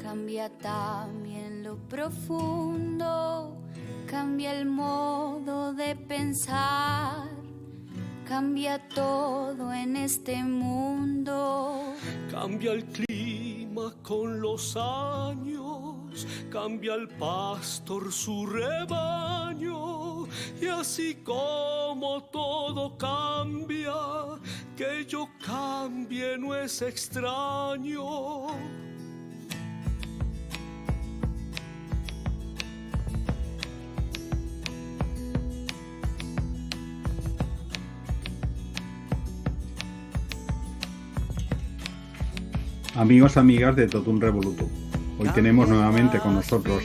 cambia también lo profundo, cambia el modo de pensar, cambia todo en este mundo. Cambia el clima con los años, cambia el pastor su rebaño, y así como todo cambia, que yo cambie no es extraño. Amigos, amigas de Totum Revolutum, hoy tenemos nuevamente con nosotros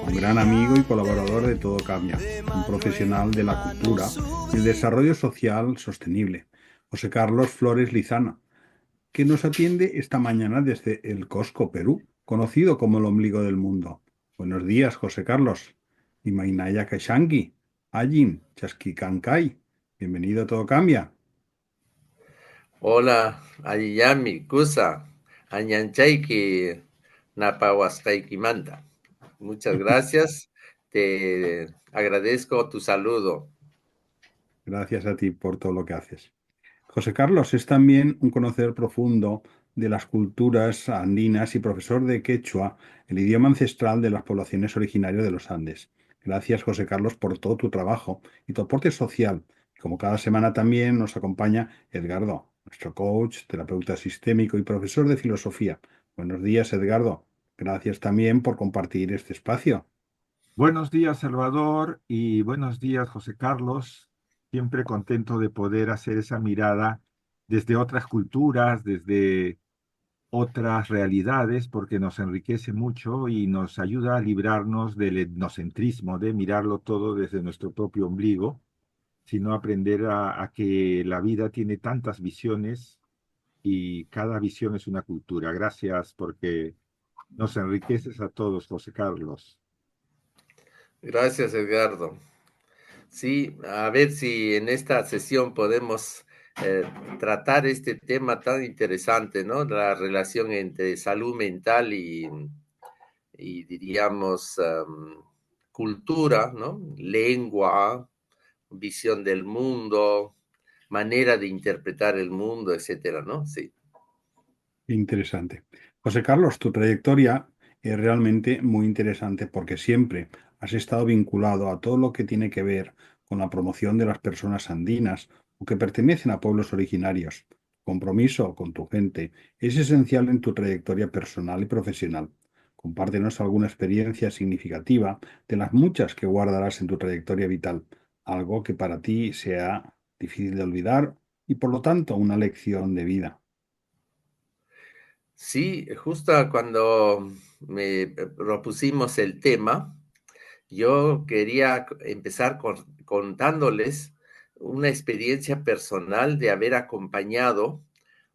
un gran amigo y colaborador de Todo Cambia, un profesional de la cultura y el desarrollo social sostenible, José Carlos Flores Lizana, que nos atiende esta mañana desde el Cusco, Perú, conocido como el ombligo del mundo. Buenos días, José Carlos. Imainaya Kashangi, Ajin, Chasquicancay. Bienvenido a Todo Cambia. Hola, Ayiyami, Kusa, Añanchayki, Napahuascaykimanta. Muchas gracias, te agradezco tu saludo. Gracias a ti por todo lo que haces. José Carlos es también un conocedor profundo de las culturas andinas y profesor de quechua, el idioma ancestral de las poblaciones originarias de los Andes. Gracias, José Carlos, por todo tu trabajo y tu aporte social. Como cada semana también nos acompaña Edgardo, nuestro coach, terapeuta sistémico y profesor de filosofía. Buenos días, Edgardo. Gracias también por compartir este espacio. Buenos días, Salvador, y buenos días, José Carlos. Siempre contento de poder hacer esa mirada desde otras culturas, desde otras realidades, porque nos enriquece mucho y nos ayuda a librarnos del etnocentrismo, de mirarlo todo desde nuestro propio ombligo, sino aprender a que la vida tiene tantas visiones y cada visión es una cultura. Gracias porque nos enriqueces a todos, José Carlos. Gracias, Edgardo. Sí, a ver si en esta sesión podemos tratar este tema tan interesante, ¿no? La relación entre salud mental y diríamos, cultura, ¿no? Lengua, visión del mundo, manera de interpretar el mundo, etcétera, ¿no? Sí. Interesante. José Carlos, tu trayectoria es realmente muy interesante porque siempre has estado vinculado a todo lo que tiene que ver con la promoción de las personas andinas o que pertenecen a pueblos originarios. Compromiso con tu gente es esencial en tu trayectoria personal y profesional. Compártenos alguna experiencia significativa de las muchas que guardarás en tu trayectoria vital, algo que para ti sea difícil de olvidar y por lo tanto una lección de vida. Sí, justo cuando me propusimos el tema, yo quería empezar contándoles una experiencia personal de haber acompañado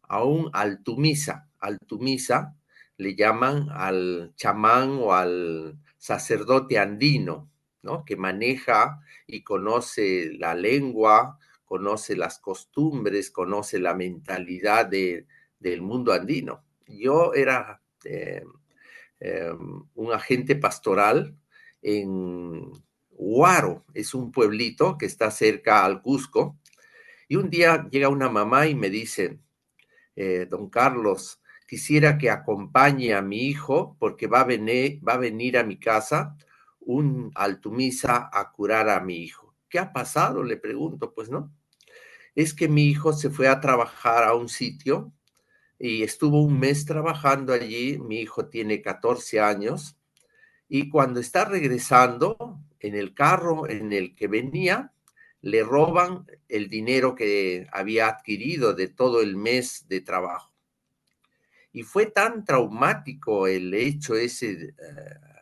a un altumisa. Altumisa le llaman al chamán o al sacerdote andino, ¿no? Que maneja y conoce la lengua, conoce las costumbres, conoce la mentalidad del mundo andino. Yo era un agente pastoral en Huaro, es un pueblito que está cerca al Cusco, y un día llega una mamá y me dice, don Carlos, quisiera que acompañe a mi hijo porque va a venir a mi casa un altumisa a curar a mi hijo. ¿Qué ha pasado? Le pregunto, pues no. Es que mi hijo se fue a trabajar a un sitio y estuvo un mes trabajando allí. Mi hijo tiene 14 años y cuando está regresando en el carro en el que venía, le roban el dinero que había adquirido de todo el mes de trabajo. Y fue tan traumático el hecho ese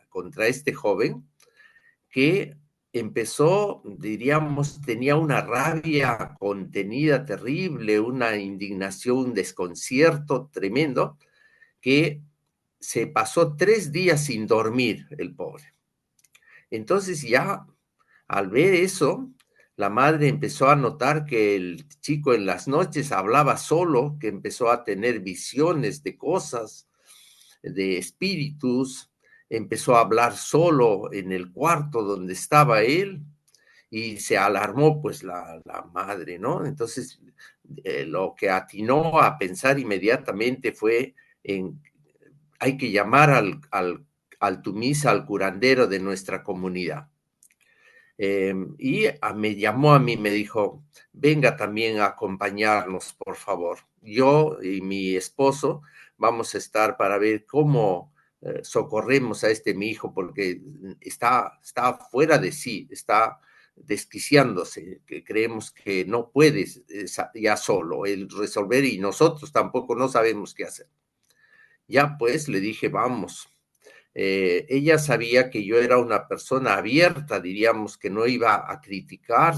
contra este joven que empezó, diríamos, tenía una rabia contenida terrible, una indignación, un desconcierto tremendo, que se pasó 3 días sin dormir el pobre. Entonces ya al ver eso, la madre empezó a notar que el chico en las noches hablaba solo, que empezó a tener visiones de cosas, de espíritus, empezó a hablar solo en el cuarto donde estaba él y se alarmó pues la madre, ¿no? Entonces lo que atinó a pensar inmediatamente fue hay que llamar al tumisa, al curandero de nuestra comunidad. Y me llamó a mí, me dijo, venga también a acompañarnos, por favor. Yo y mi esposo vamos a estar para ver cómo socorremos a mi hijo, porque está fuera de sí, está desquiciándose, que creemos que no puede ya solo él resolver y nosotros tampoco no sabemos qué hacer. Ya pues le dije, vamos. Ella sabía que yo era una persona abierta, diríamos, que no iba a criticar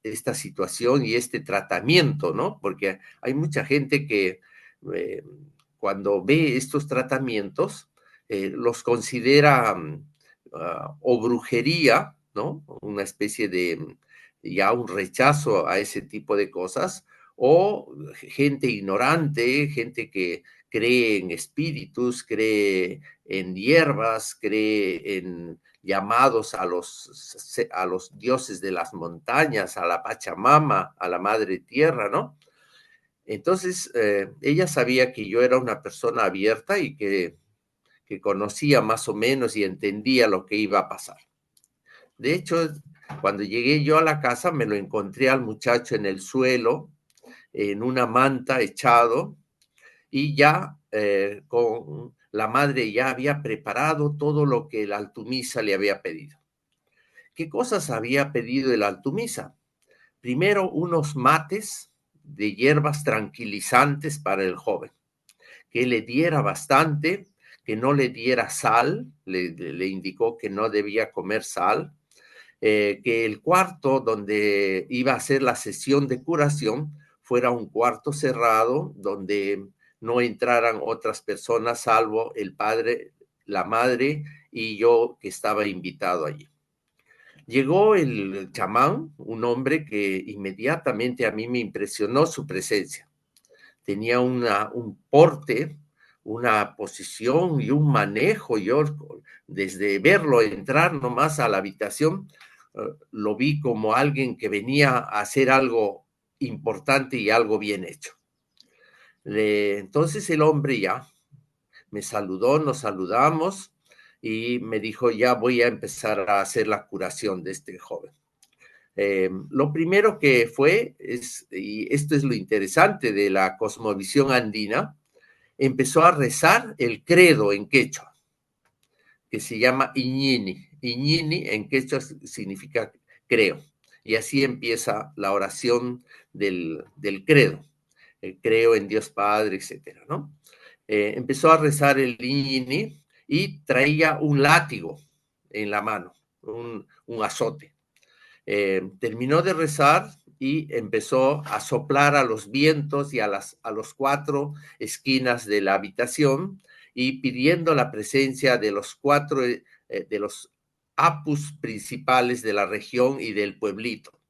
esta situación y este tratamiento, ¿no? Porque hay mucha gente que cuando ve estos tratamientos los considera o brujería, ¿no? Una especie de ya un rechazo a ese tipo de cosas, o gente ignorante, gente que cree en espíritus, cree en hierbas, cree en llamados a los dioses de las montañas, a la Pachamama, a la Madre Tierra, ¿no? Entonces, ella sabía que yo era una persona abierta y que conocía más o menos y entendía lo que iba a pasar. De hecho, cuando llegué yo a la casa, me lo encontré al muchacho en el suelo, en una manta echado, y ya con la madre ya había preparado todo lo que el altumisa le había pedido. ¿Qué cosas había pedido el altumisa? Primero, unos mates de hierbas tranquilizantes para el joven, que le diera bastante, que no le diera sal, le indicó que no debía comer sal, que el cuarto donde iba a hacer la sesión de curación fuera un cuarto cerrado donde no entraran otras personas salvo el padre, la madre y yo que estaba invitado allí. Llegó el chamán, un hombre que inmediatamente a mí me impresionó su presencia. Tenía un porte, una posición y un manejo. Yo, desde verlo entrar nomás a la habitación, lo vi como alguien que venía a hacer algo importante y algo bien hecho. Entonces el hombre ya me saludó, nos saludamos y me dijo, ya voy a empezar a hacer la curación de este joven. Lo primero que fue, y esto es lo interesante de la cosmovisión andina, empezó a rezar el credo en quechua, que se llama Iñini. Iñini en quechua significa creo. Y así empieza la oración del credo. Creo en Dios Padre, etcétera, ¿no? Empezó a rezar el Iñini y traía un látigo en la mano, un azote. Terminó de rezar y empezó a soplar a los vientos y a los 4 esquinas de la habitación y pidiendo la presencia de los 4 de los apus principales de la región y del pueblito,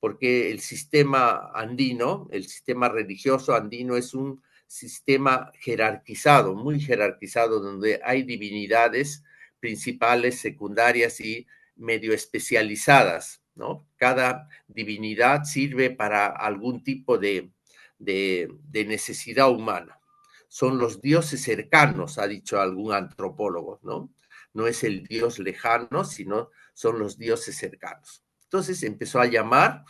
porque el sistema andino, el sistema religioso andino es un sistema jerarquizado, muy jerarquizado, donde hay divinidades principales, secundarias y medio especializadas, ¿no? Cada divinidad sirve para algún tipo de necesidad humana. Son los dioses cercanos, ha dicho algún antropólogo, ¿no? No es el dios lejano, sino son los dioses cercanos. Entonces empezó a llamar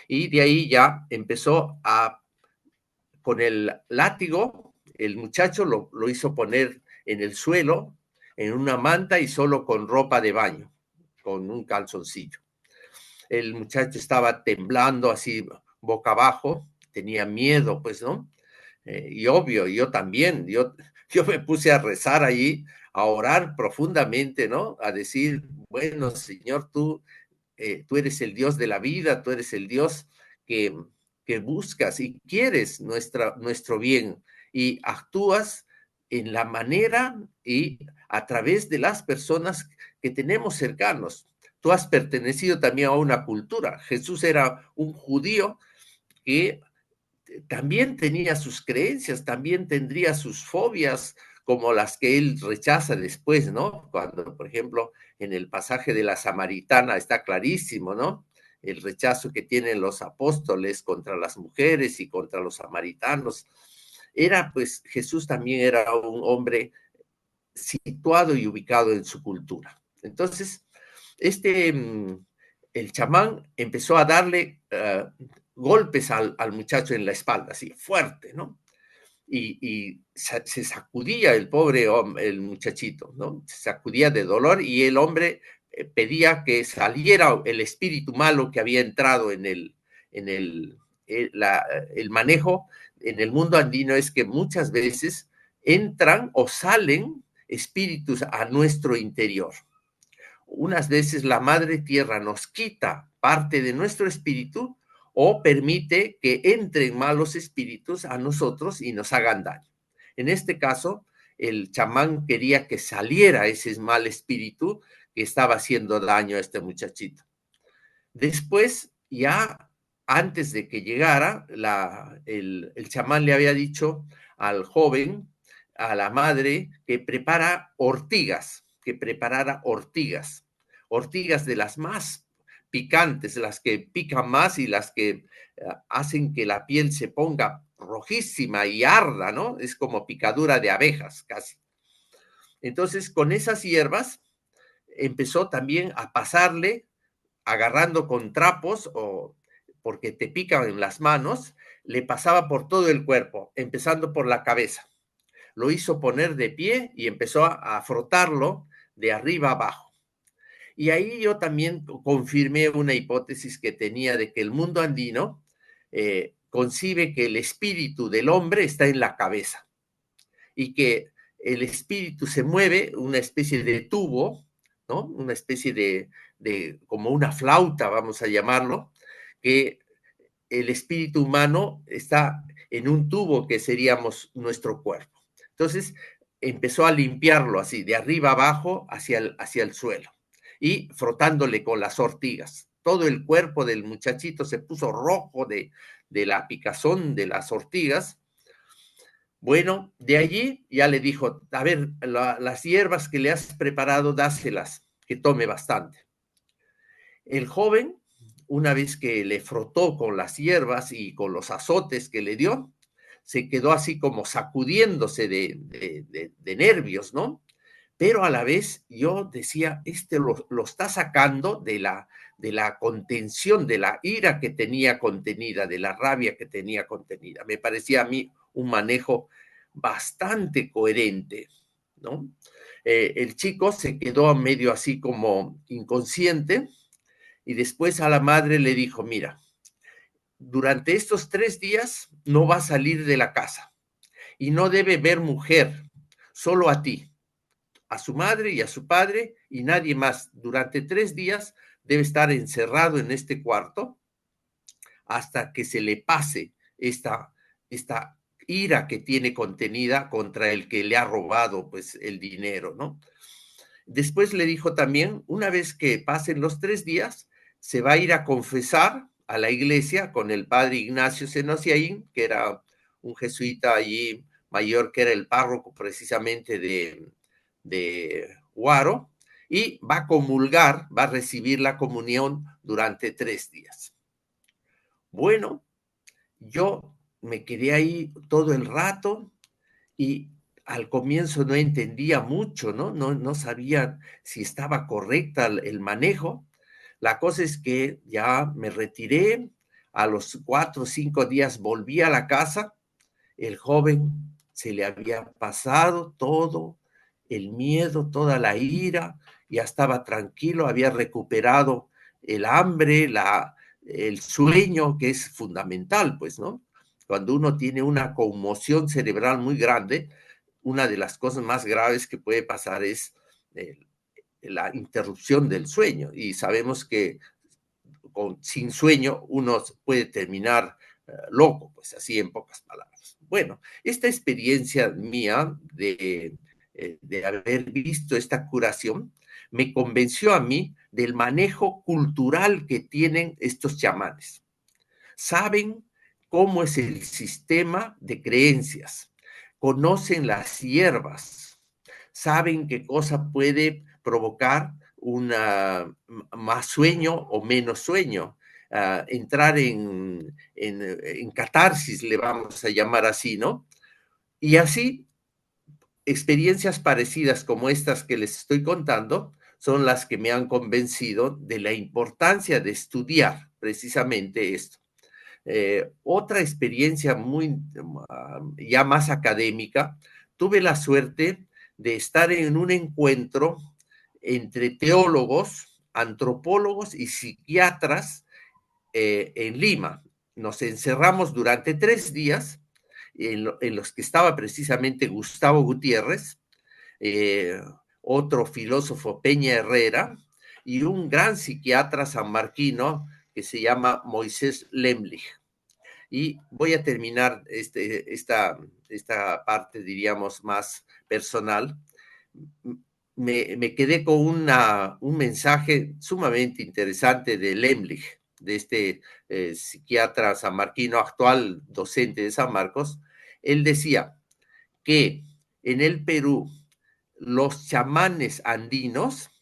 y de ahí ya empezó con el látigo, el muchacho lo hizo poner en el suelo, en una manta y solo con ropa de baño, con un calzoncillo. El muchacho estaba temblando así boca abajo, tenía miedo, pues, ¿no? Y obvio, yo también, yo me puse a rezar allí, a orar profundamente, ¿no? A decir, bueno, Señor, tú eres el Dios de la vida, tú eres el Dios que buscas y quieres nuestro bien y actúas en la manera y a través de las personas que tenemos cercanos. Tú has pertenecido también a una cultura. Jesús era un judío que también tenía sus creencias, también tendría sus fobias, como las que él rechaza después, ¿no? Cuando, por ejemplo, en el pasaje de la Samaritana está clarísimo, ¿no? El rechazo que tienen los apóstoles contra las mujeres y contra los samaritanos. Pues, Jesús también era un hombre situado y ubicado en su cultura. Entonces, el chamán empezó a darle golpes al muchacho en la espalda, así, fuerte, ¿no? Y se sacudía el pobre hombre, el muchachito, ¿no? Se sacudía de dolor y el hombre pedía que saliera el espíritu malo que había entrado en el manejo en el mundo andino. Es que muchas veces entran o salen espíritus a nuestro interior. Unas veces la madre tierra nos quita parte de nuestro espíritu o permite que entren malos espíritus a nosotros y nos hagan daño. En este caso, el chamán quería que saliera ese mal espíritu que estaba haciendo daño a este muchachito. Después, ya antes de que llegara, el chamán le había dicho al joven, a la madre, que preparara ortigas de las más picantes, las que pican más y las que hacen que la piel se ponga rojísima y arda, ¿no? Es como picadura de abejas, casi. Entonces, con esas hierbas, empezó también a pasarle, agarrando con trapos o porque te pican en las manos, le pasaba por todo el cuerpo, empezando por la cabeza. Lo hizo poner de pie y empezó a frotarlo de arriba abajo. Y ahí yo también confirmé una hipótesis que tenía de que el mundo andino concibe que el espíritu del hombre está en la cabeza y que el espíritu se mueve, una especie de tubo, ¿no? Una especie de como una flauta, vamos a llamarlo, que el espíritu humano está en un tubo que seríamos nuestro cuerpo. Entonces empezó a limpiarlo así, de arriba abajo hacia el suelo, y frotándole con las ortigas. Todo el cuerpo del muchachito se puso rojo de la picazón de las ortigas. Bueno, de allí ya le dijo, a ver, las hierbas que le has preparado, dáselas, que tome bastante. El joven, una vez que le frotó con las hierbas y con los azotes que le dio, se quedó así como sacudiéndose de nervios, ¿no? Pero a la vez yo decía, lo está sacando de la contención, de la ira que tenía contenida, de la rabia que tenía contenida. Me parecía a mí un manejo bastante coherente, ¿no? El chico se quedó medio así como inconsciente y después a la madre le dijo, mira, durante estos 3 días no va a salir de la casa y no debe ver mujer, solo a ti, a su madre y a su padre y nadie más. Durante 3 días debe estar encerrado en este cuarto hasta que se le pase esta ira que tiene contenida contra el que le ha robado pues el dinero, ¿no? Después le dijo también, una vez que pasen los 3 días, se va a ir a confesar a la iglesia con el padre Ignacio Senosiaín, que era un jesuita allí mayor, que era el párroco precisamente de Huaro, y va a comulgar, va a recibir la comunión durante 3 días. Bueno, yo me quedé ahí todo el rato y al comienzo no entendía mucho, ¿no? No sabía si estaba correcta el manejo. La cosa es que ya me retiré, a los 4 o 5 días volví a la casa, el joven se le había pasado todo el miedo, toda la ira, ya estaba tranquilo, había recuperado el hambre, el sueño, que es fundamental, pues, ¿no? Cuando uno tiene una conmoción cerebral muy grande, una de las cosas más graves que puede pasar es la interrupción del sueño, y sabemos que sin sueño uno puede terminar loco, pues así en pocas palabras. Bueno, esta experiencia mía de haber visto esta curación me convenció a mí del manejo cultural que tienen estos chamanes. Saben cómo es el sistema de creencias, conocen las hierbas, saben qué cosa puede provocar más sueño o menos sueño, entrar en catarsis, le vamos a llamar así, ¿no? Y así, experiencias parecidas como estas que les estoy contando son las que me han convencido de la importancia de estudiar precisamente esto. Otra experiencia ya más académica, tuve la suerte de estar en un encuentro entre teólogos, antropólogos y psiquiatras en Lima. Nos encerramos durante 3 días en los que estaba precisamente Gustavo Gutiérrez, eh, otro filósofo Peña Herrera y un gran psiquiatra sanmarquino que se llama Moisés Lemlich. Y voy a terminar esta parte, diríamos, más personal. Me quedé con un mensaje sumamente interesante de Lemlich, de este psiquiatra sanmarquino actual, docente de San Marcos. Él decía que en el Perú los chamanes andinos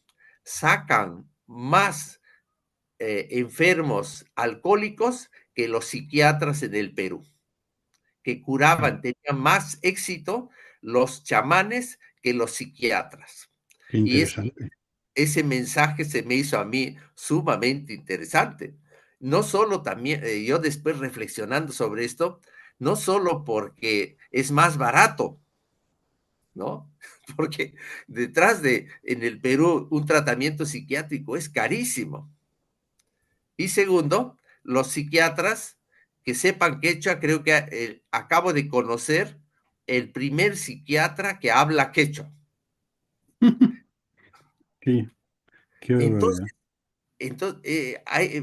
sacan más enfermos alcohólicos que los psiquiatras en el Perú, que curaban, tenían más éxito los chamanes que los psiquiatras. Qué Y interesante. ese mensaje se me hizo a mí sumamente interesante. No solo también, yo después reflexionando sobre esto, no solo porque es más barato, ¿no? Porque en el Perú, un tratamiento psiquiátrico es carísimo. Y segundo, los psiquiatras que sepan quechua, creo que acabo de conocer el primer psiquiatra que habla quechua. Sí, qué Entonces, barbaridad.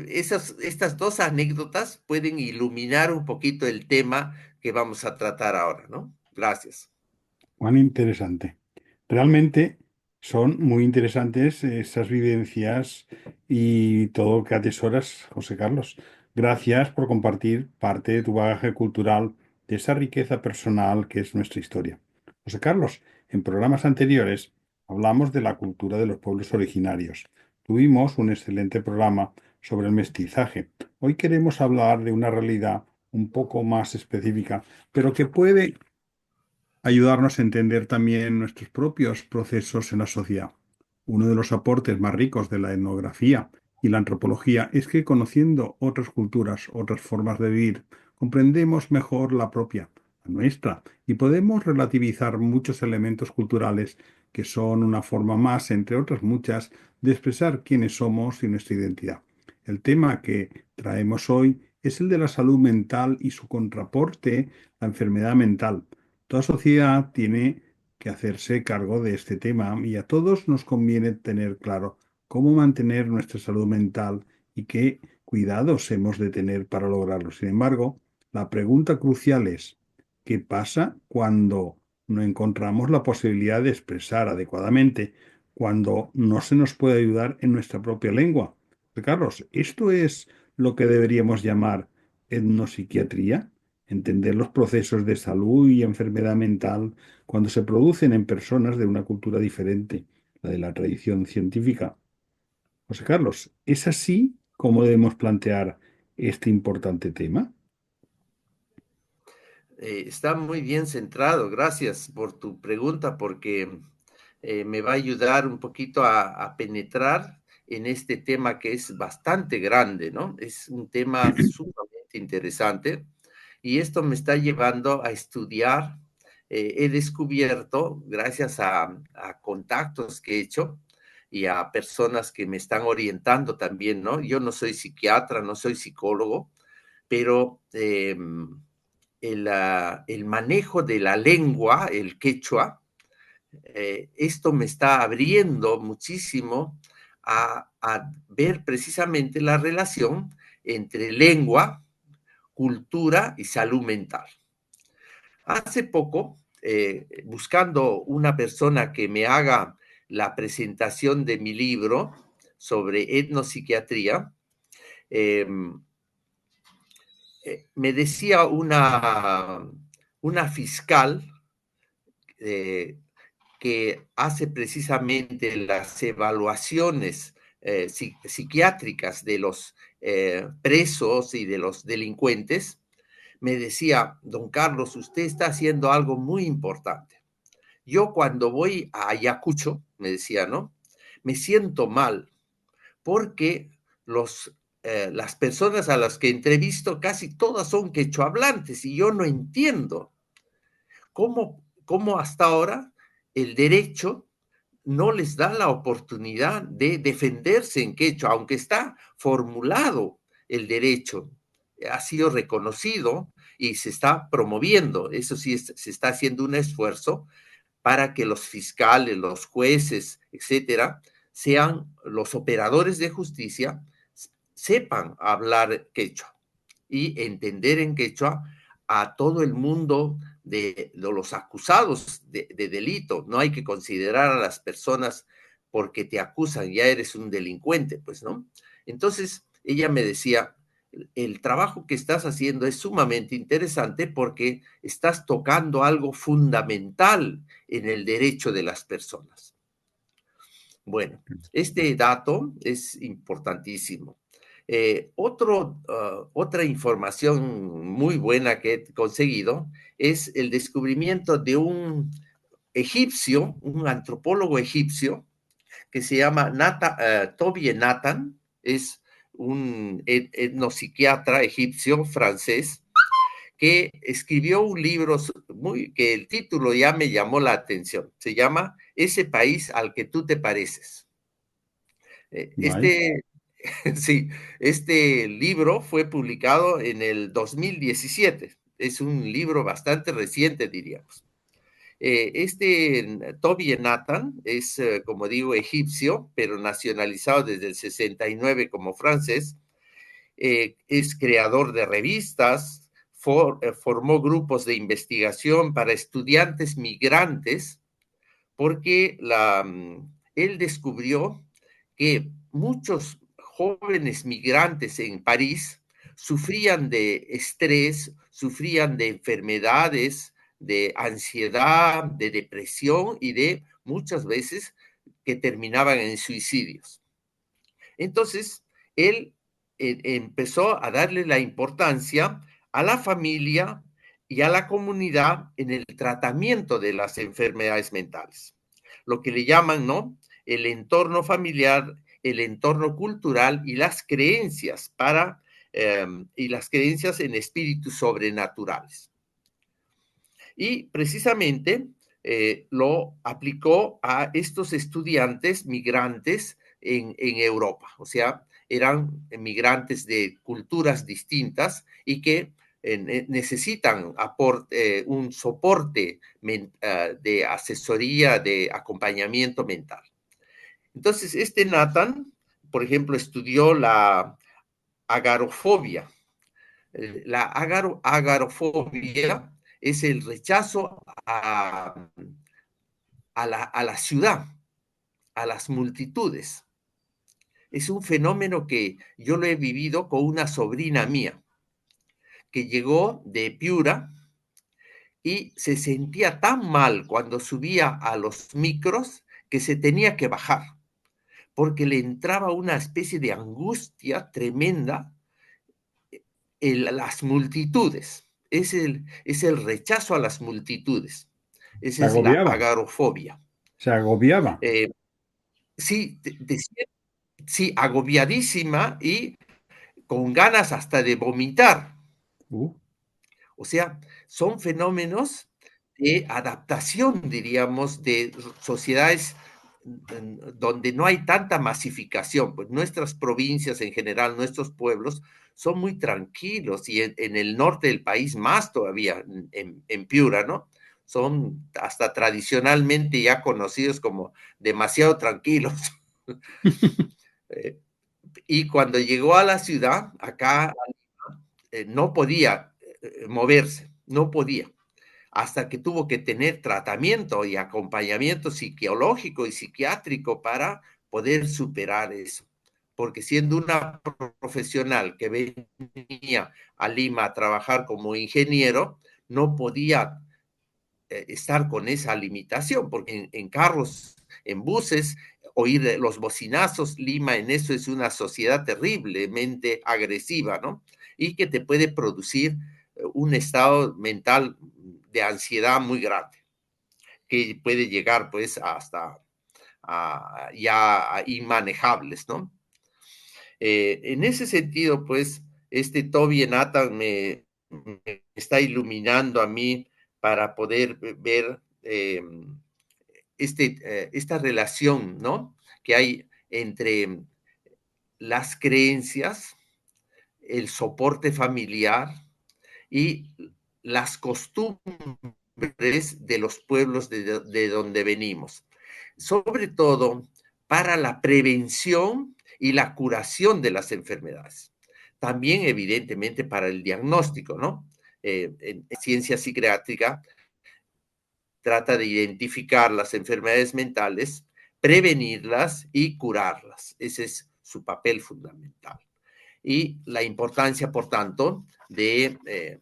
estas dos anécdotas pueden iluminar un poquito el tema que vamos a tratar ahora, ¿no? Gracias. Cuán interesante. Realmente son muy interesantes esas vivencias y todo lo que atesoras, José Carlos. Gracias por compartir parte de tu bagaje cultural, de esa riqueza personal que es nuestra historia. José Carlos, en programas anteriores hablamos de la cultura de los pueblos originarios. Tuvimos un excelente programa sobre el mestizaje. Hoy queremos hablar de una realidad un poco más específica, pero que puede ayudarnos a entender también nuestros propios procesos en la sociedad. Uno de los aportes más ricos de la etnografía y la antropología es que conociendo otras culturas, otras formas de vivir, comprendemos mejor la propia, la nuestra, y podemos relativizar muchos elementos culturales que son una forma más, entre otras muchas, de expresar quiénes somos y nuestra identidad. El tema que traemos hoy es el de la salud mental y su contraporte, la enfermedad mental. Toda sociedad tiene que hacerse cargo de este tema y a todos nos conviene tener claro cómo mantener nuestra salud mental y qué cuidados hemos de tener para lograrlo. Sin embargo, la pregunta crucial es, ¿qué pasa cuando no encontramos la posibilidad de expresar adecuadamente, cuando no se nos puede ayudar en nuestra propia lengua? Carlos, ¿esto es lo que deberíamos llamar etnopsiquiatría? Entender los procesos de salud y enfermedad mental cuando se producen en personas de una cultura diferente, la de la tradición científica. José Carlos, ¿es así como debemos plantear este importante tema? Está muy bien centrado. Gracias por tu pregunta porque me va a ayudar un poquito a penetrar en este tema que es bastante grande, ¿no? Es un tema sumamente interesante y esto me está llevando a estudiar. He descubierto, gracias a contactos que he hecho y a personas que me están orientando también, ¿no? Yo no soy psiquiatra, no soy psicólogo, pero el manejo de la lengua, el quechua, esto me está abriendo muchísimo a ver precisamente la relación entre lengua, cultura y salud mental. Hace poco, buscando una persona que me haga la presentación de mi libro sobre etnopsiquiatría, me decía una fiscal que hace precisamente las evaluaciones psiquiátricas de los presos y de los delincuentes, me decía: don Carlos, usted está haciendo algo muy importante. Yo cuando voy a Ayacucho, me decía, ¿no? Me siento mal porque las personas a las que entrevisto casi todas son quechohablantes y yo no entiendo cómo hasta ahora el derecho no les da la oportunidad de defenderse en quechua, aunque está formulado el derecho, ha sido reconocido y se está promoviendo. Eso sí, se está haciendo un esfuerzo para que los fiscales, los jueces, etcétera, sean los operadores de justicia, sepan hablar quechua y entender en quechua a todo el mundo de los acusados de delito. No hay que considerar a las personas porque te acusan, ya eres un delincuente, pues, ¿no? Entonces, ella me decía: el trabajo que estás haciendo es sumamente interesante porque estás tocando algo fundamental en el derecho de las personas. Bueno, este dato es importantísimo. Otra información muy buena que he conseguido es el descubrimiento de un egipcio, un antropólogo egipcio, que se llama Tobie Nathan, es un etnopsiquiatra egipcio francés, que escribió un libro que el título ya me llamó la atención. Se llama Ese país al que tú te pareces. Vale. Sí, este libro fue publicado en el 2017. Es un libro bastante reciente, diríamos. Toby Nathan es, como digo, egipcio, pero nacionalizado desde el 69 como francés. Es creador de revistas, formó grupos de investigación para estudiantes migrantes, porque él descubrió que muchos jóvenes migrantes en París sufrían de estrés, sufrían de enfermedades, de ansiedad, de depresión y de muchas veces que terminaban en suicidios. Entonces, él empezó a darle la importancia a la familia y a la comunidad en el tratamiento de las enfermedades mentales. Lo que le llaman, ¿no? El entorno familiar, el entorno cultural y las creencias y las creencias en espíritus sobrenaturales. Y precisamente lo aplicó a estos estudiantes migrantes en Europa. O sea, eran migrantes de culturas distintas y que necesitan un soporte de asesoría, de acompañamiento mental. Entonces, Nathan, por ejemplo, estudió la agorafobia. La agorafobia es el rechazo a la ciudad, a las multitudes. Es un fenómeno que yo lo he vivido con una sobrina mía, que llegó de Piura y se sentía tan mal cuando subía a los micros que se tenía que bajar, porque le entraba una especie de angustia tremenda las multitudes. Es el rechazo a las multitudes. Esa Se es la agobiaba, agorafobia. se agobiaba. Sí, sí, agobiadísima y con ganas hasta de vomitar. O sea, son fenómenos de adaptación, diríamos, de sociedades donde no hay tanta masificación. Pues nuestras provincias en general, nuestros pueblos, son muy tranquilos y en el norte del país más todavía, en Piura, ¿no? Son hasta tradicionalmente ya conocidos como demasiado tranquilos. Y cuando llegó a la ciudad, acá no podía moverse, no podía, hasta que tuvo que tener tratamiento y acompañamiento psicológico y psiquiátrico para poder superar eso, porque siendo una profesional que venía a Lima a trabajar como ingeniero, no podía estar con esa limitación, porque en carros, en buses, oír los bocinazos, Lima en eso es una sociedad terriblemente agresiva, ¿no? Y que te puede producir un estado mental de ansiedad muy grande, que puede llegar pues hasta ya inmanejables, ¿no? En ese sentido, pues, este Toby Nathan me está iluminando a mí para poder ver esta relación, ¿no? Que hay entre las creencias, el soporte familiar y las costumbres de los pueblos de donde venimos. Sobre todo para la prevención y la curación de las enfermedades. También, evidentemente, para el diagnóstico, ¿no? En ciencia psiquiátrica trata de identificar las enfermedades mentales, prevenirlas y curarlas. Ese es su papel fundamental. Y la importancia, por tanto, de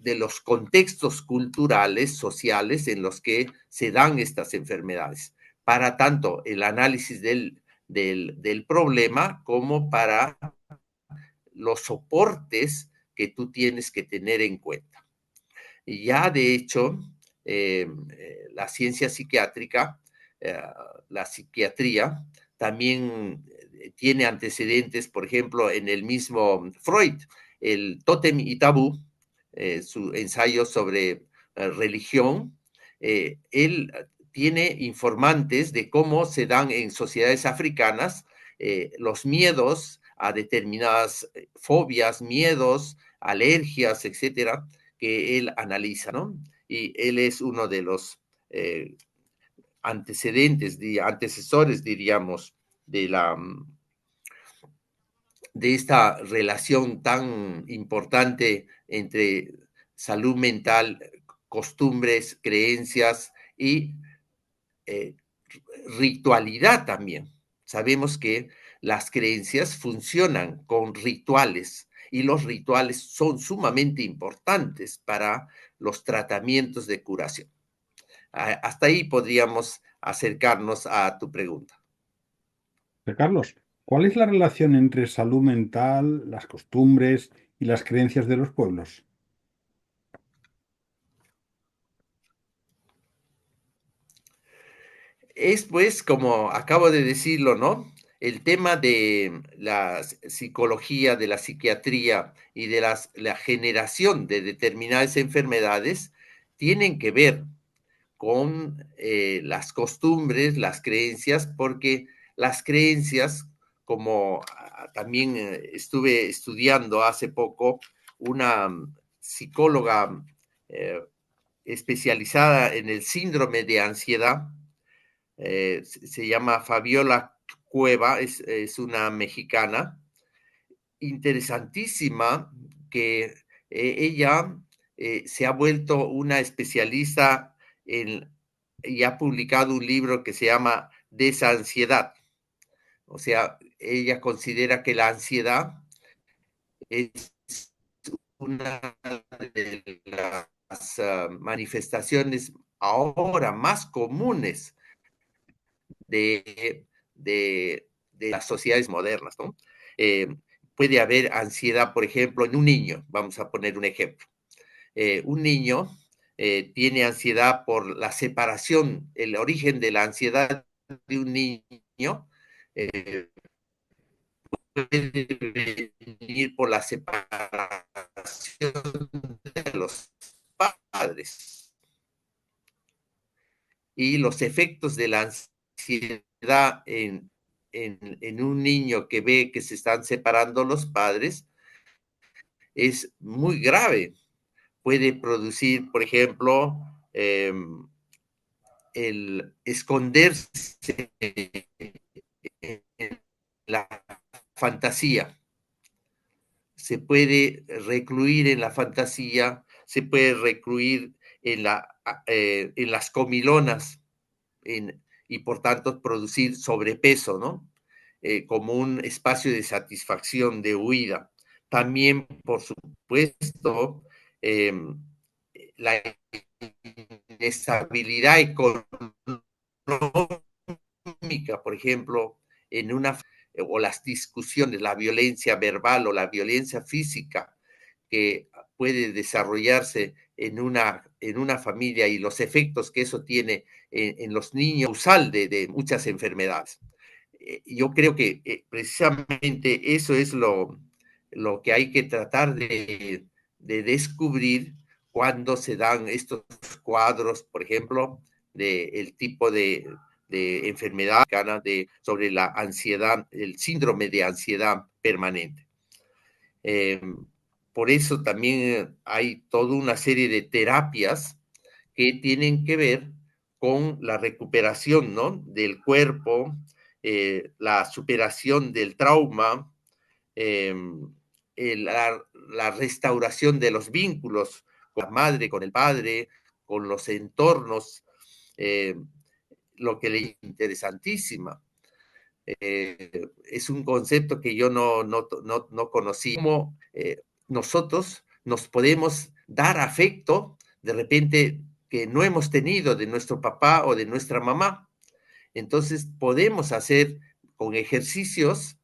los contextos culturales, sociales en los que se dan estas enfermedades, para tanto el análisis del problema como para los soportes que tú tienes que tener en cuenta. Y ya de hecho, la ciencia psiquiátrica, eh, la psiquiatría, también tiene antecedentes, por ejemplo, en el mismo Freud, el Tótem y Tabú, su ensayo sobre religión, él tiene informantes de cómo se dan en sociedades africanas los miedos a determinadas fobias, miedos, alergias, etcétera, que él analiza, ¿no? Y él es uno de los antecesores, diríamos, de esta relación tan importante entre salud mental, costumbres, creencias y eh, ritualidad también. Sabemos que las creencias funcionan con rituales y los rituales son sumamente importantes para los tratamientos de curación. Hasta ahí podríamos acercarnos a tu pregunta. Carlos, ¿cuál es la relación entre salud mental, las costumbres y las creencias de los pueblos? Es pues, como acabo de decirlo, ¿no? El tema de la psicología, de la psiquiatría y de la generación de determinadas enfermedades tienen que ver con las costumbres, las creencias, porque las creencias, como también estuve estudiando hace poco, una psicóloga eh, especializada en el síndrome de ansiedad, se llama Fabiola Cueva, es una mexicana, interesantísima, que ella se ha vuelto una especialista y ha publicado un libro que se llama Desansiedad. O sea, ella considera que la ansiedad es una de las manifestaciones ahora más comunes de las sociedades modernas, ¿no? Puede haber ansiedad, por ejemplo, en un niño. Vamos a poner un ejemplo. Un niño tiene ansiedad por la separación, el origen de la ansiedad de un niño puede venir por la separación de los padres y los efectos de la ansiedad en un niño que ve que se están separando los padres es muy grave. Puede producir, por ejemplo, el esconderse en la fantasía. Se puede recluir en la fantasía, se puede recluir en las comilonas y por tanto producir sobrepeso, ¿no? como un espacio de satisfacción, de huida. También, por supuesto, la inestabilidad económica, por ejemplo, o las discusiones, la violencia verbal o la violencia física que puede desarrollarse en una familia y los efectos que eso tiene en los niños, causal de muchas enfermedades. Yo creo que precisamente eso es lo que hay que tratar de descubrir cuando se dan estos cuadros, por ejemplo, del tipo de enfermedad sobre la ansiedad, el síndrome de ansiedad permanente. Por eso también hay toda una serie de terapias que tienen que ver con la recuperación, ¿no?, del cuerpo, la superación del trauma, eh, la restauración de los vínculos con la madre, con el padre, con los entornos, eh, lo que le es interesantísima. Es un concepto que yo no conocí. Cómo nosotros nos podemos dar afecto de repente que no hemos tenido de nuestro papá o de nuestra mamá. Entonces podemos hacer con ejercicios,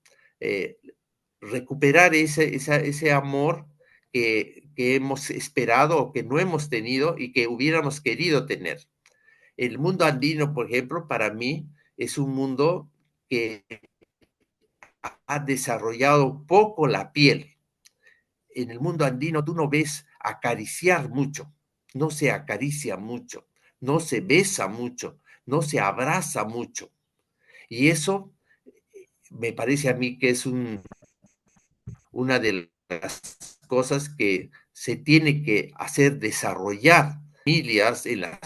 recuperar ese amor que hemos esperado o que no hemos tenido y que hubiéramos querido tener. El mundo andino, por ejemplo, para mí es un mundo que ha desarrollado poco la piel. En el mundo andino tú no ves acariciar mucho, no se acaricia mucho, no se besa mucho, no se abraza mucho. Y eso me parece a mí que es una de las cosas que se tiene que hacer desarrollar familias, en las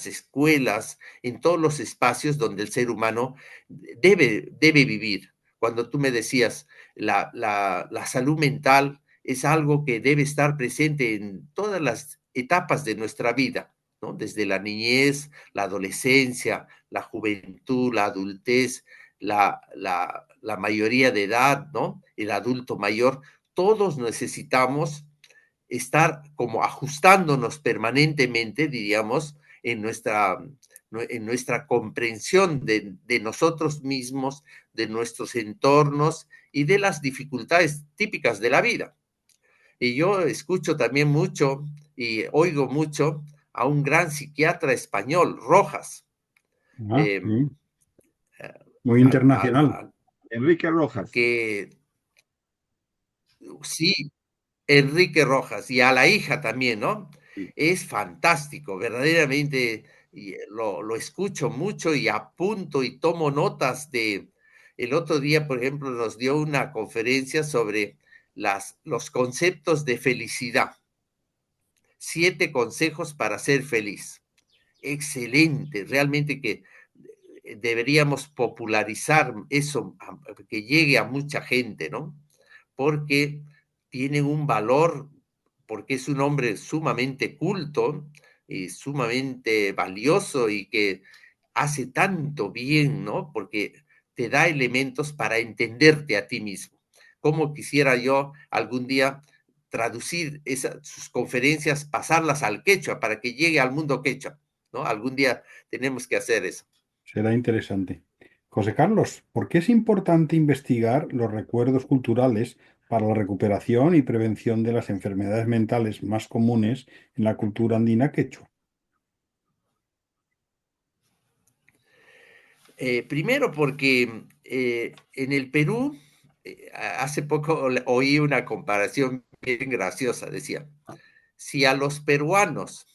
escuelas, en todos los espacios donde el ser humano debe vivir. Cuando tú me decías, la salud mental es algo que debe estar presente en todas las etapas de nuestra vida, ¿no? Desde la niñez, la adolescencia, la juventud, la adultez, la mayoría de edad, ¿no? El adulto mayor, todos necesitamos estar como ajustándonos permanentemente, diríamos, en nuestra comprensión de nosotros mismos, de nuestros entornos y de las dificultades típicas de la vida. Y yo escucho también mucho y oigo mucho a un gran psiquiatra español, Rojas. Ah, eh, sí. Muy a- a- internacional. a- Enrique Rojas. que sí, Enrique Rojas, y a la hija también, ¿no? Sí. Es fantástico, verdaderamente, y lo escucho mucho y apunto y tomo notas de... El otro día, por ejemplo, nos dio una conferencia sobre los conceptos de felicidad. 7 consejos para ser feliz. Excelente, realmente que deberíamos popularizar eso, que llegue a mucha gente, ¿no? Porque tienen un valor, porque es un hombre sumamente culto y sumamente valioso y que hace tanto bien, ¿no? Porque te da elementos para entenderte a ti mismo. Como quisiera yo algún día traducir sus conferencias, pasarlas al quechua para que llegue al mundo quechua, ¿no? Algún día tenemos que hacer eso. Será interesante. José Carlos, ¿por qué es importante investigar los recuerdos culturales para la recuperación y prevención de las enfermedades mentales más comunes en la cultura andina quechua? Primero porque en el Perú, hace poco oí una comparación bien graciosa, decía, si a los peruanos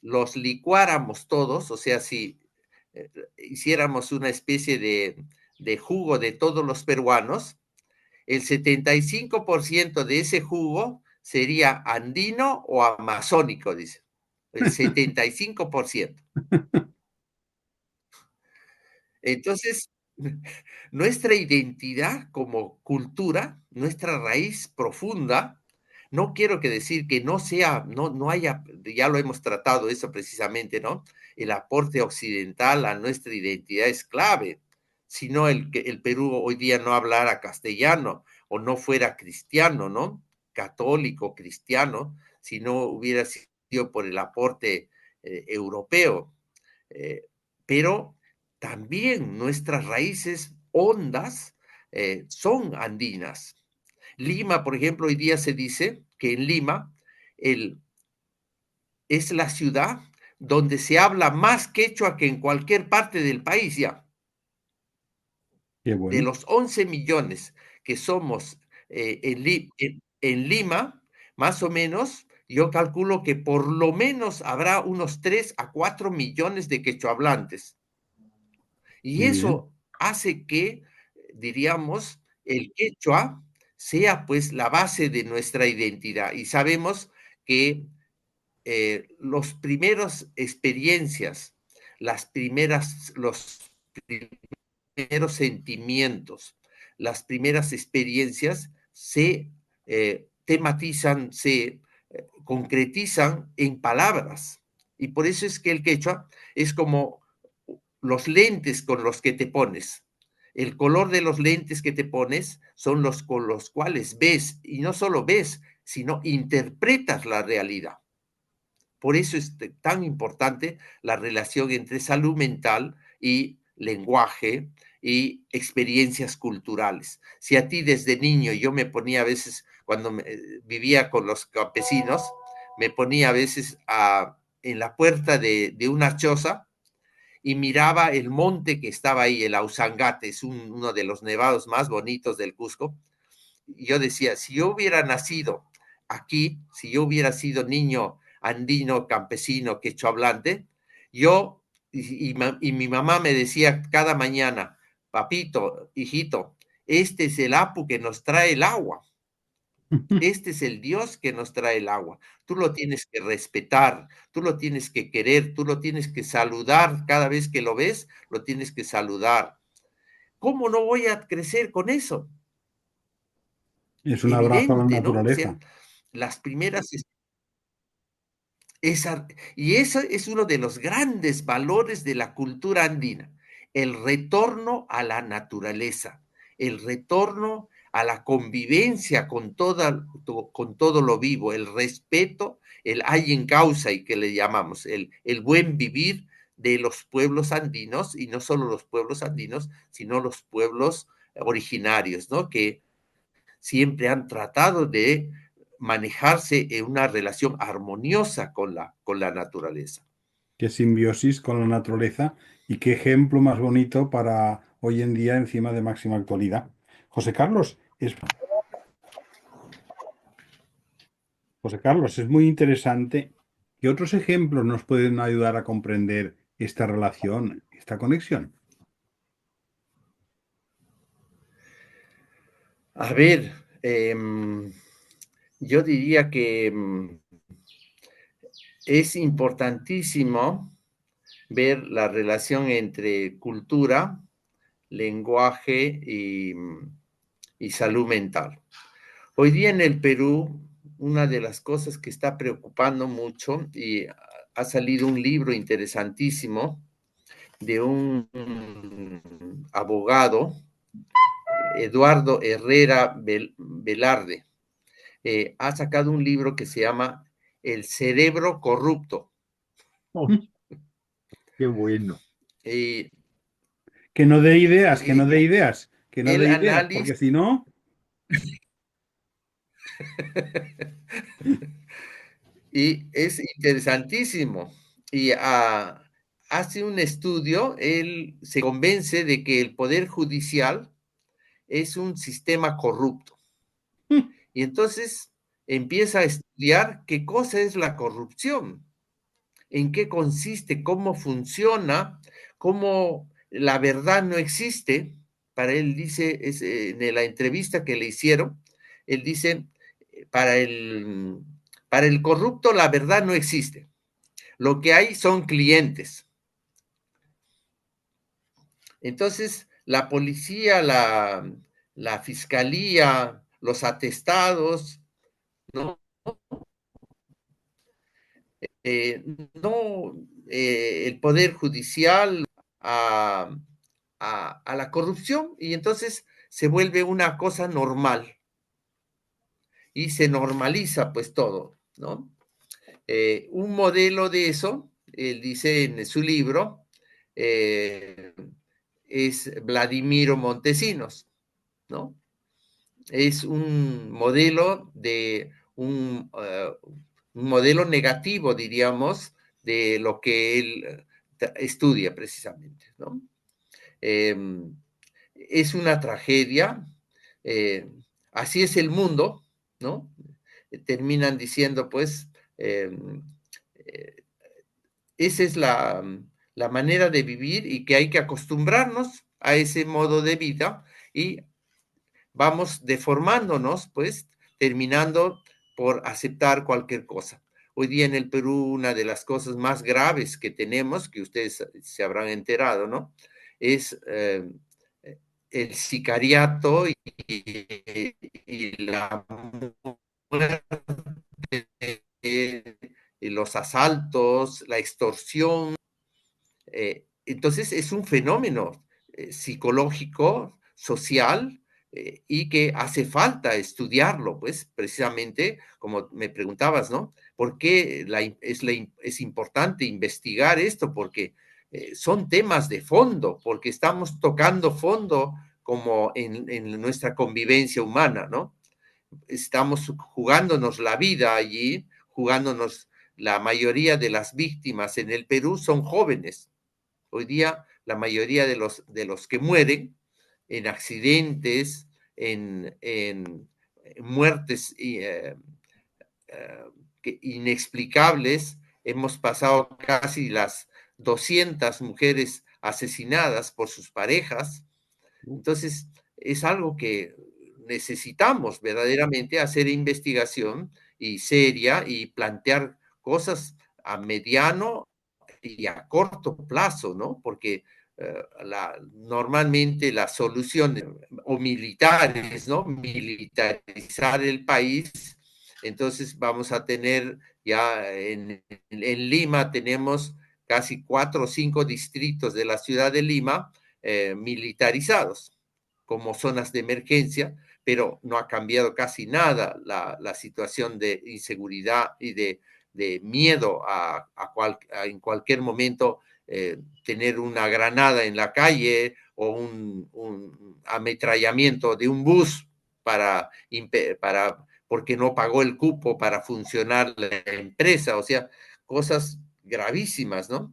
los licuáramos todos, o sea, si hiciéramos una especie de jugo de todos los peruanos, el 75% de ese jugo sería andino o amazónico, dice. El 75%. Entonces, nuestra identidad como cultura, nuestra raíz profunda, no quiero que decir que no sea, no haya, ya lo hemos tratado eso precisamente, ¿no? El aporte occidental a nuestra identidad es clave, si no el Perú hoy día no hablara castellano o no fuera cristiano, ¿no? Católico, cristiano, si no hubiera sido por el aporte europeo. Pero también nuestras raíces hondas son andinas. Lima, por ejemplo, hoy día se dice que en Lima es la ciudad donde se habla más quechua que en cualquier parte del país ya. Qué De bueno. los 11 millones que somos en Lima, más o menos, yo calculo que por lo menos habrá unos 3 a 4 millones de quechohablantes. Y Muy bien. eso hace que, diríamos, el quechua sea pues la base de nuestra identidad. Y sabemos que los primeros experiencias, los primeros sentimientos, las primeras experiencias se tematizan, se concretizan en palabras. Y por eso es que el quechua es como los lentes con los que te pones. El color de los lentes que te pones son los con los cuales ves, y no solo ves, sino interpretas la realidad. Por eso es tan importante la relación entre salud mental y lenguaje y experiencias culturales. Si a ti desde niño yo me ponía a veces, cuando vivía con los campesinos, me ponía a veces en la puerta de una choza y miraba el monte que estaba ahí, el Ausangate, es uno de los nevados más bonitos del Cusco. Y yo decía, si yo hubiera nacido aquí, si yo hubiera sido niño andino, campesino, quechohablante, yo y mi mamá me decía cada mañana, papito, hijito, este es el Apu que nos trae el agua. Este es el Dios que nos trae el agua. Tú lo tienes que respetar, tú lo tienes que querer, tú lo tienes que saludar. Cada vez que lo ves, lo tienes que saludar. ¿Cómo no voy a crecer con eso? Es un abrazo a la Evidente, ¿no? O sea, naturaleza. las primeras y ese es uno de los grandes valores de la cultura andina, el retorno a la naturaleza, el retorno a la convivencia con todo lo vivo, el respeto, el en causa y que le llamamos, el buen vivir de los pueblos andinos, y no solo los pueblos andinos, sino los pueblos originarios, ¿no? Que siempre han tratado de manejarse en una relación armoniosa con la naturaleza. Qué simbiosis con la naturaleza y qué ejemplo más bonito para hoy en día encima de máxima actualidad. José Carlos, José Carlos, es muy interesante. ¿Qué otros ejemplos nos pueden ayudar a comprender esta relación, esta conexión? A ver, yo diría que es importantísimo ver la relación entre cultura, lenguaje y salud mental. Hoy día en el Perú, una de las cosas que está preocupando mucho, y ha salido un libro interesantísimo de un abogado, Eduardo Herrera Velarde, ha sacado un libro que se llama El cerebro corrupto. Oh, qué bueno. Eh, Que no dé ideas, que no dé eh, ideas, que no el dé ideas, porque análisis si no, y es interesantísimo. Y hace un estudio, él se convence de que el Poder Judicial es un sistema corrupto. Y entonces empieza a estudiar qué cosa es la corrupción, en qué consiste, cómo funciona, cómo la verdad no existe. Para él dice, en la entrevista que le hicieron, él dice, para el, para el corrupto la verdad no existe. Lo que hay son clientes. Entonces, la policía, la fiscalía, los atestados, ¿no? No, el Poder Judicial a, a la corrupción y entonces se vuelve una cosa normal y se normaliza pues todo, ¿no? Un modelo de eso, él dice en su libro, es Vladimiro Montesinos, ¿no? Es un modelo de un modelo negativo, diríamos, de lo que él estudia precisamente, ¿no? Es una tragedia, eh, así es el mundo, ¿no? Terminan diciendo, pues, eh, eh, esa es la manera de vivir y que hay que acostumbrarnos a ese modo de vida y vamos deformándonos, pues, terminando por aceptar cualquier cosa. Hoy día en el Perú, una de las cosas más graves que tenemos, que ustedes se habrán enterado, ¿no? Es el sicariato y la muerte, y los asaltos, la extorsión. Entonces es un fenómeno psicológico, social, y que hace falta estudiarlo, pues precisamente como me preguntabas, ¿no? ¿Por qué es importante investigar esto? Porque son temas de fondo, porque estamos tocando fondo como en nuestra convivencia humana, ¿no? Estamos jugándonos la vida allí, jugándonos la mayoría de las víctimas en el Perú son jóvenes. Hoy día la mayoría de los que mueren en accidentes, en muertes inexplicables, hemos pasado casi las 200 mujeres asesinadas por sus parejas. Entonces, es algo que necesitamos verdaderamente hacer investigación y seria y plantear cosas a mediano y a corto plazo, ¿no? Porque normalmente las soluciones o militares, ¿no? Militarizar el país, entonces vamos a tener ya en Lima tenemos casi 4 o 5 distritos de la ciudad de Lima militarizados como zonas de emergencia, pero no ha cambiado casi nada la situación de inseguridad y de miedo en cualquier momento tener una granada en la calle o un ametrallamiento de un bus porque no pagó el cupo para funcionar la empresa, o sea, cosas gravísimas, ¿no?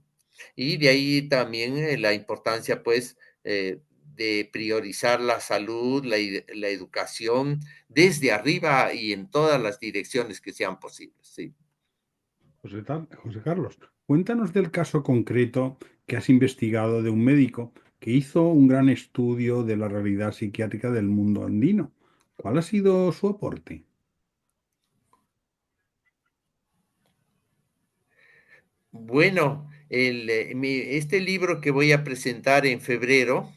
Y de ahí también la importancia, pues, de priorizar la salud, la educación desde arriba y en todas las direcciones que sean posibles, sí. José Carlos, cuéntanos del caso concreto que has investigado de un médico que hizo un gran estudio de la realidad psiquiátrica del mundo andino. ¿Cuál ha sido su aporte? Bueno, este libro que voy a presentar en febrero,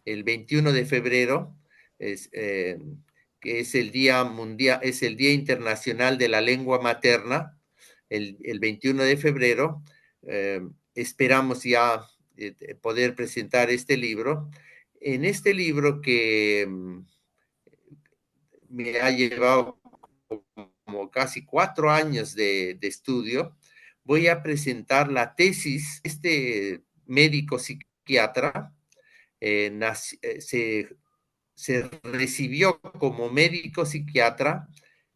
el 21 de febrero, es, que es el Día Mundial, es el Día Internacional de la Lengua Materna, el 21 de febrero, esperamos ya poder presentar este libro. En este libro que me ha llevado como casi 4 años de estudio, voy a presentar la tesis. Este médico psiquiatra se recibió como médico psiquiatra,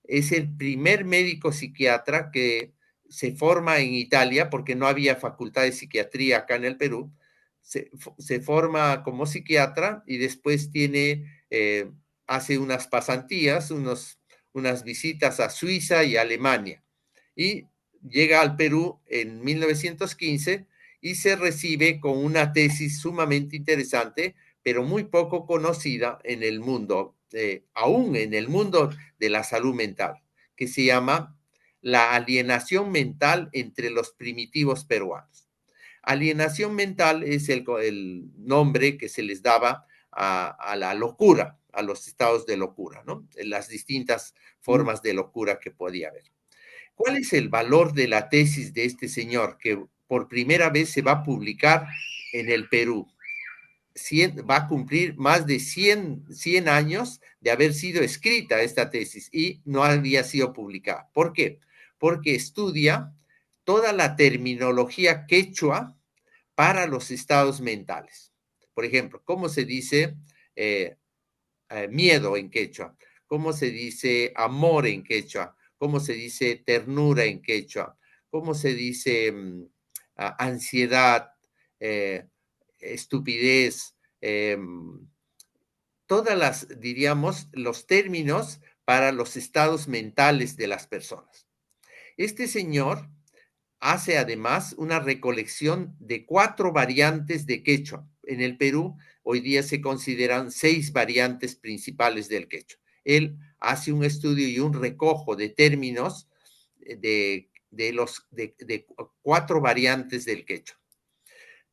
es el primer médico psiquiatra que se forma en Italia, porque no había facultad de psiquiatría acá en el Perú, se forma como psiquiatra y después hace unas pasantías, unas visitas a Suiza y Alemania. Y llega al Perú en 1915 y se recibe con una tesis sumamente interesante, pero muy poco conocida en el mundo, aún en el mundo de la salud mental, que se llama La alienación mental entre los primitivos peruanos. Alienación mental es el nombre que se les daba a la locura, a los estados de locura, ¿no? Las distintas formas de locura que podía haber. ¿Cuál es el valor de la tesis de este señor que por primera vez se va a publicar en el Perú? va a cumplir más de 100 años de haber sido escrita esta tesis y no había sido publicada. ¿Por qué? Porque estudia toda la terminología quechua para los estados mentales. Por ejemplo, ¿cómo se dice miedo en quechua? ¿Cómo se dice amor en quechua? ¿Cómo se dice ternura en quechua? ¿Cómo se dice ansiedad, estupidez? Todas las, diríamos, los términos para los estados mentales de las personas. Este señor hace además una recolección de 4 variantes de quechua. En el Perú hoy día se consideran 6 variantes principales del quechua. Él hace un estudio y un recojo de términos de 4 variantes del quechua.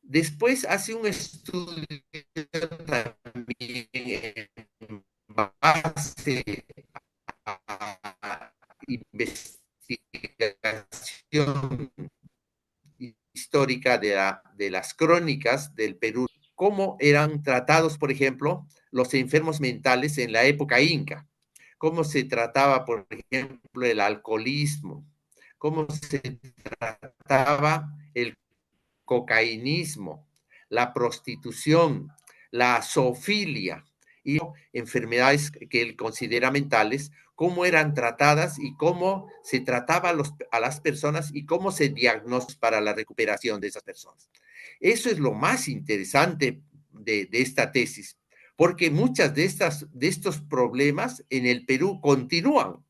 Después hace un estudio también en base a investigación histórica de las crónicas del Perú, cómo eran tratados, por ejemplo, los enfermos mentales en la época inca, cómo se trataba, por ejemplo, el alcoholismo, cómo se trataba el cocainismo, la prostitución, la zoofilia y enfermedades que él considera mentales, cómo eran tratadas y cómo se trataba a las personas y cómo se diagnosticaba para la recuperación de esas personas. Eso es lo más interesante de esta tesis, porque muchas de estos problemas en el Perú continúan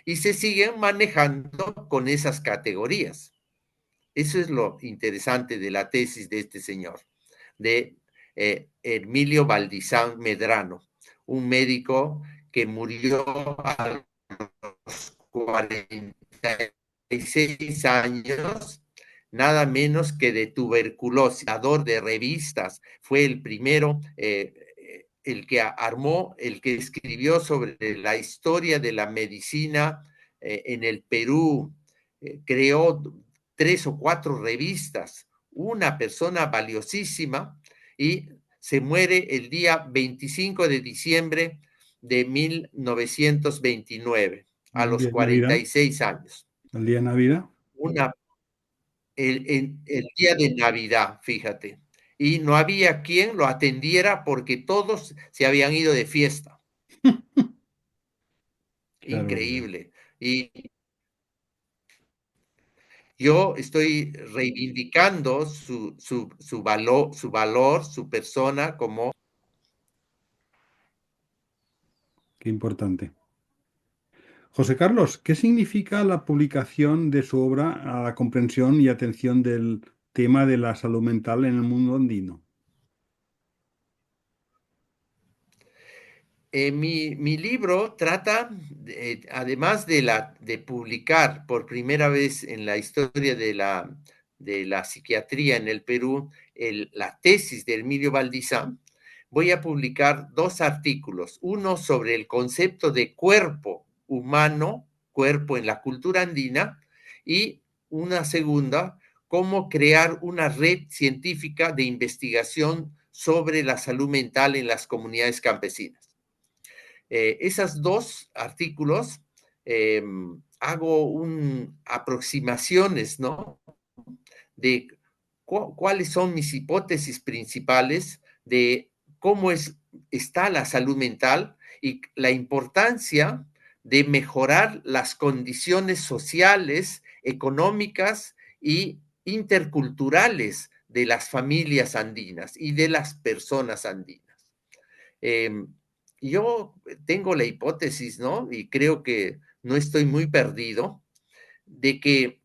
y se siguen manejando con esas categorías. Eso es lo interesante de la tesis de este señor, de Emilio Valdizán Medrano, un médico que murió a los 46 años, nada menos que de tuberculosis, creador de revistas, fue el primero, el que armó, el que escribió sobre la historia de la medicina en el Perú, creó 3 o 4 revistas, una persona valiosísima, y se muere el día 25 de diciembre de 1929, a los 46 años. ¿El día de Navidad? El día de Navidad, fíjate. Y no había quien lo atendiera porque todos se habían ido de fiesta. Increíble. Y yo estoy reivindicando su valor, su persona como... Qué importante. José Carlos, ¿qué significa la publicación de su obra a la comprensión y atención del tema de la salud mental en el mundo andino? Mi libro trata, además de publicar por primera vez en la historia de la psiquiatría en el Perú, la tesis de Emilio Valdizán, voy a publicar 2 artículos, uno sobre el concepto de cuerpo humano, cuerpo en la cultura andina, y una segunda, cómo crear una red científica de investigación sobre la salud mental en las comunidades campesinas. Esos 2 artículos hago aproximaciones, ¿no? De cuáles son mis hipótesis principales de cómo está la salud mental y la importancia de mejorar las condiciones sociales, económicas y interculturales de las familias andinas y de las personas andinas. Yo tengo la hipótesis, ¿no? Y creo que no estoy muy perdido, de que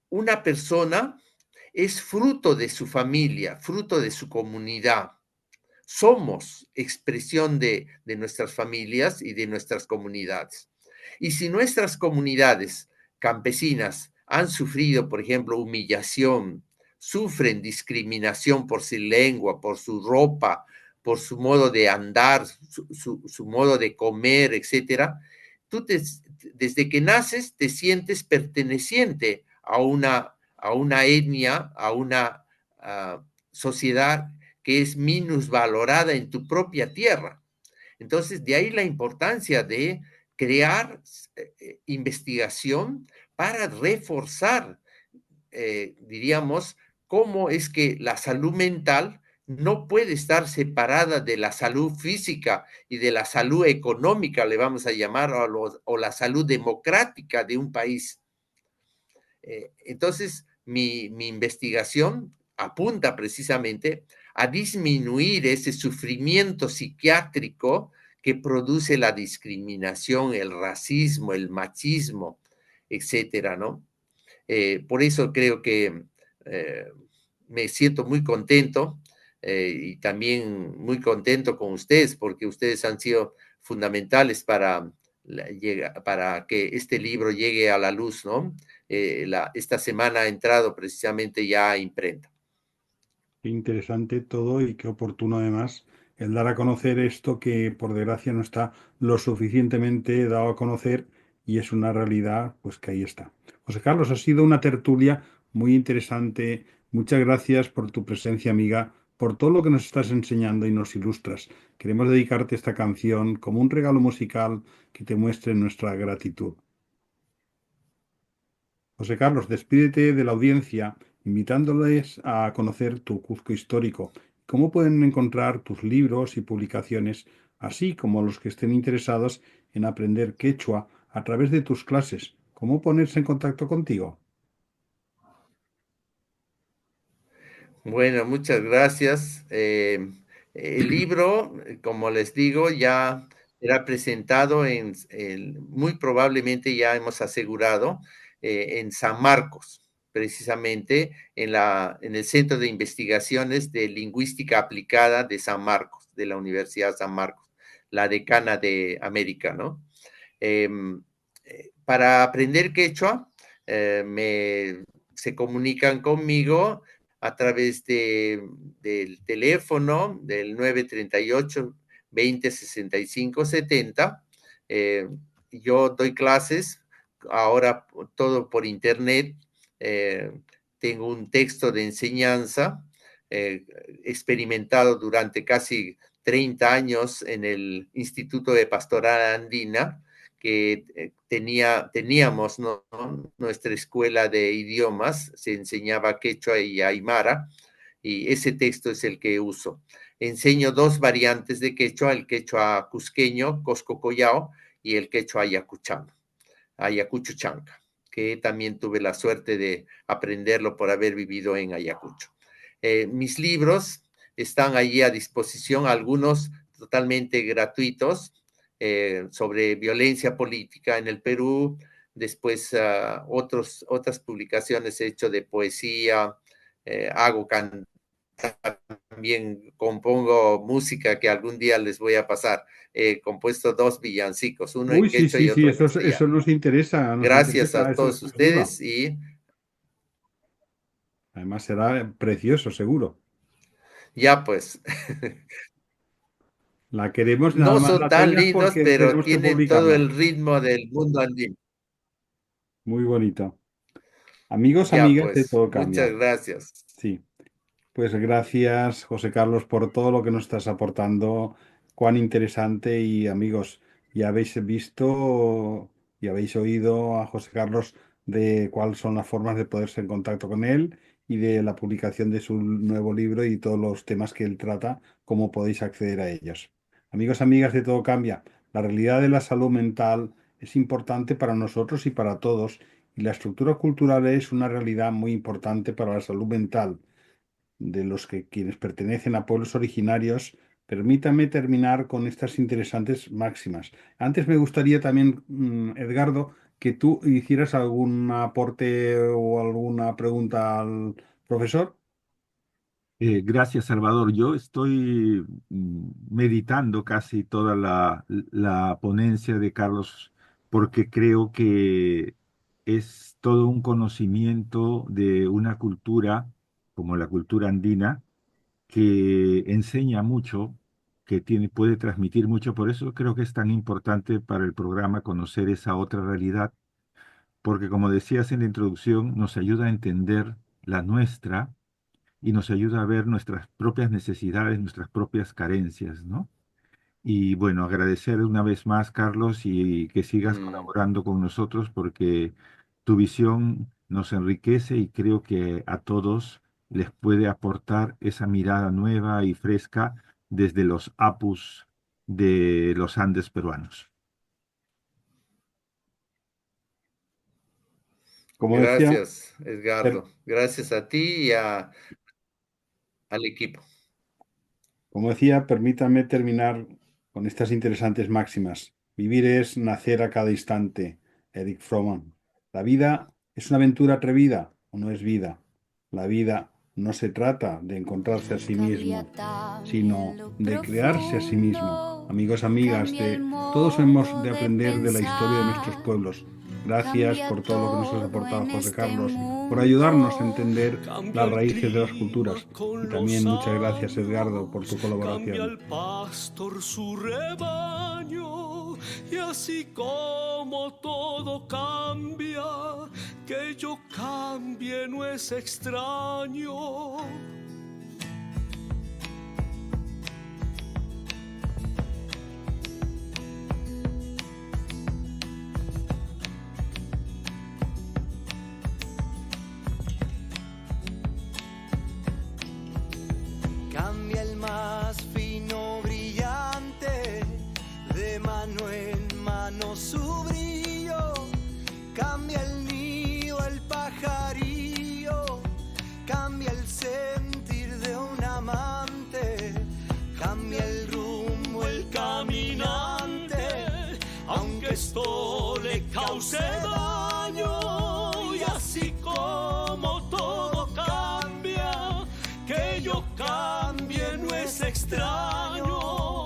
una persona es fruto de su familia, fruto de su comunidad. Somos expresión de nuestras familias y de nuestras comunidades. Y si nuestras comunidades campesinas han sufrido, por ejemplo, humillación, sufren discriminación por su lengua, por su ropa, por su modo de andar, su modo de comer, etcétera, desde que naces te sientes perteneciente a una etnia, a una sociedad que es minusvalorada en tu propia tierra. Entonces, de ahí la importancia de crear investigación para reforzar, diríamos, cómo es que la salud mental no puede estar separada de la salud física y de la salud económica, le vamos a llamar, o la salud democrática de un país. Entonces, mi investigación apunta precisamente a disminuir ese sufrimiento psiquiátrico que produce la discriminación, el racismo, el machismo, etcétera, ¿no? Por eso creo que eh, me siento muy contento y también muy contento con ustedes, porque ustedes han sido fundamentales para que este libro llegue a la luz, ¿no? Esta semana ha entrado precisamente ya a imprenta. Qué interesante todo y qué oportuno además el dar a conocer esto que por desgracia no está lo suficientemente dado a conocer y es una realidad, pues que ahí está. José Carlos, ha sido una tertulia muy interesante. Muchas gracias por tu presencia, amiga, por todo lo que nos estás enseñando y nos ilustras. Queremos dedicarte esta canción como un regalo musical que te muestre nuestra gratitud. José Carlos, despídete de la audiencia invitándoles a conocer tu Cuzco histórico. ¿Cómo pueden encontrar tus libros y publicaciones, así como los que estén interesados en aprender quechua a través de tus clases? ¿Cómo ponerse en contacto contigo? Bueno, muchas gracias. El libro, como les digo, ya será presentado muy probablemente ya hemos asegurado, en San Marcos, precisamente en el Centro de Investigaciones de Lingüística Aplicada de San Marcos, de la Universidad San Marcos, la decana de América, ¿no? Para aprender quechua, se comunican conmigo a través del teléfono del 938 20 65 70. Yo doy clases ahora todo por internet. Tengo un texto de enseñanza experimentado durante casi 30 años en el Instituto de Pastoral Andina, que teníamos, ¿no?, nuestra escuela de idiomas, se enseñaba quechua y aymara, y ese texto es el que uso. Enseño dos variantes de quechua, el quechua cusqueño, Cosco Collao, y el quechua Ayacucho Chanca, que también tuve la suerte de aprenderlo por haber vivido en Ayacucho. Mis libros están allí a disposición, algunos totalmente gratuitos, sobre violencia política en el Perú, después otras publicaciones he hecho de poesía, hago cantar, también compongo música que algún día les voy a pasar. He compuesto dos villancicos, uno en Uy, sí, quechua sí, y sí, otro en eso castellano. nos Gracias interesa a esa todos exclusiva. ustedes y Además será precioso, seguro. ya pues, La queremos, nada no más son la tan tengas lindos, porque pero tenemos que tienen todo publicarla. el ritmo del mundo andino. Muy bonito. Amigos, Ya amigas, de pues, todo muchas cambia. gracias. Sí. Pues gracias, José Carlos, por todo lo que nos estás aportando. Cuán interesante y amigos, ya habéis visto y habéis oído a José Carlos de cuáles son las formas de ponerse en contacto con él y de la publicación de su nuevo libro y todos los temas que él trata, cómo podéis acceder a ellos. Amigos, amigas de Todo Cambia, la realidad de la salud mental es importante para nosotros y para todos, y la estructura cultural es una realidad muy importante para la salud mental de los que quienes pertenecen a pueblos originarios. Permítame terminar con estas interesantes máximas. Antes me gustaría también, Edgardo, que tú hicieras algún aporte o alguna pregunta al profesor. Gracias, Salvador. Yo estoy meditando casi toda la ponencia de Carlos porque creo que es todo un conocimiento de una cultura como la cultura andina que enseña mucho, que puede transmitir mucho. Por eso creo que es tan importante para el programa conocer esa otra realidad, porque como decías en la introducción, nos ayuda a entender la nuestra y nos ayuda a ver nuestras propias necesidades, nuestras propias carencias, ¿no? Y bueno, agradecer una vez más, Carlos, y que sigas Mm, colaborando con nosotros porque tu visión nos enriquece y creo que a todos les puede aportar esa mirada nueva y fresca desde los apus de los Andes peruanos. Como decía, gracias, per- Edgardo. Gracias a ti y al equipo. Como decía, permítanme terminar con estas interesantes máximas. Vivir es nacer a cada instante. Eric Fromm. La vida es una aventura atrevida o no es vida. La vida no se trata de encontrarse a sí Cambia mismo, también sino lo de crearse a sí mismo. profundo, Amigos, amigas, cambia el todos hemos modo de de aprender de la historia de nuestros pensar, pueblos. Gracias cambia por todo lo que nos has todo aportado, en José este Carlos, por ayudarnos a mundo. entender Cambia las el raíces de las clima culturas. Y con también los muchas gracias, Edgardo, por tu años, cambia colaboración. el pastor su rebaño, y así como todo cambia, que yo cambie no es extraño. Cambia el más fino brillante, de mano en mano su brillo. Cambia el nido, el pajarillo, cambia el sentir de un amante. Cambia el rumbo, el caminante, aunque esto le cause daño. Y así como todo cambia, que yo cambie no es extraño.